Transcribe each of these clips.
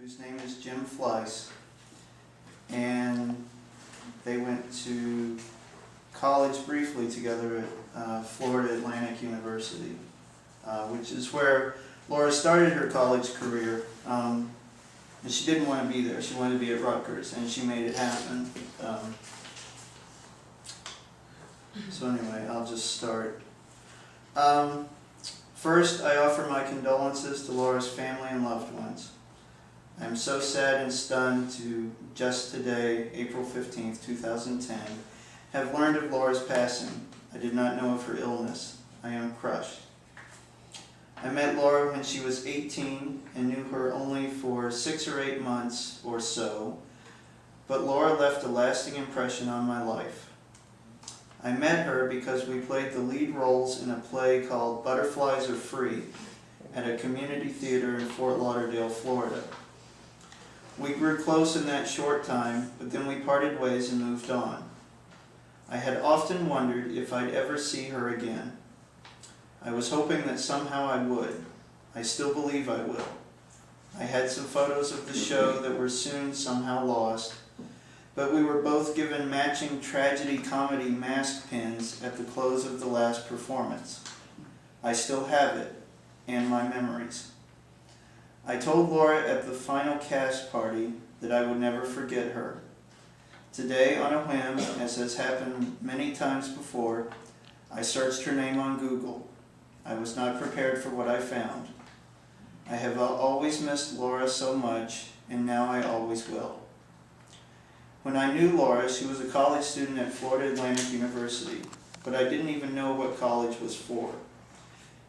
whose name is Jim Fleiss, and they went to college briefly together at Florida Atlantic University, which is where Laura started her college career. And she didn't want to be there. She wanted to be at Rutgers, and she made it happen. So anyway, I'll just start. First, I offer my condolences to Laura's family and loved ones. I am so sad and stunned to just today, April 15th, 2010, have learned of Laura's passing. I did not know of her illness. I am crushed. I met Laura when she was 18 and knew her only for 6 or 8 months or so, but Laura left a lasting impression on my life. I met her because we played the lead roles in a play called Butterflies Are Free at a community theater in Fort Lauderdale, Florida. We grew close in that short time, but then we parted ways and moved on. I had often wondered if I'd ever see her again. I was hoping that somehow I would. I still believe I will. I had some photos of the show that were soon somehow lost, but we were both given matching tragedy-comedy mask pins at the close of the last performance. I still have it, and my memories. I told Laura at the final cast party that I would never forget her. Today, on a whim, as has happened many times before, I searched her name on Google. I was not prepared for what I found. I have always missed Laura so much, and now I always will. When I knew Laura, she was a college student at Florida Atlantic University, but I didn't even know what college was for.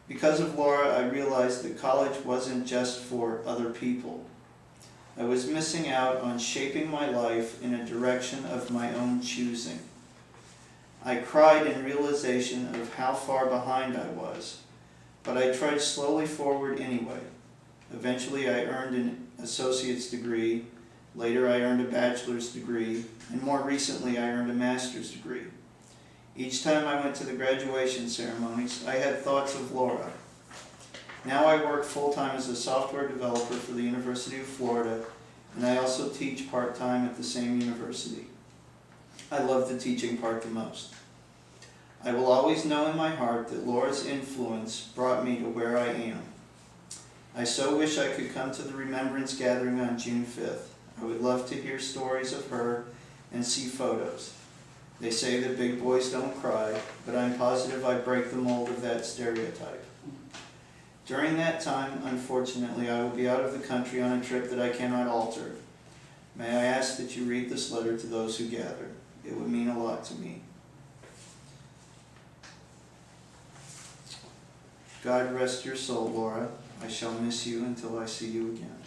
Because of Laura, I realized that college wasn't just for other people. I was missing out on shaping my life in a direction of my own choosing. I cried in realization of how far behind I was, but I tried slowly forward anyway. Eventually I earned an associate's degree, later I earned a bachelor's degree, and more recently I earned a master's degree. Each time I went to the graduation ceremonies, I had thoughts of Laura. Now I work full-time as a software developer for the University of Florida, and I also teach part-time at the same university. I love the teaching part the most. I will always know in my heart that Laura's influence brought me to where I am. I so wish I could come to the remembrance gathering on June 5th. I would love to hear stories of her and see photos. They say that big boys don't cry, but I'm positive I break the mold of that stereotype. During that time, unfortunately, I will be out of the country on a trip that I cannot alter. May I ask that you read this letter to those who gather. It would mean a lot to me. God rest your soul, Laura. I shall miss you until I see you again.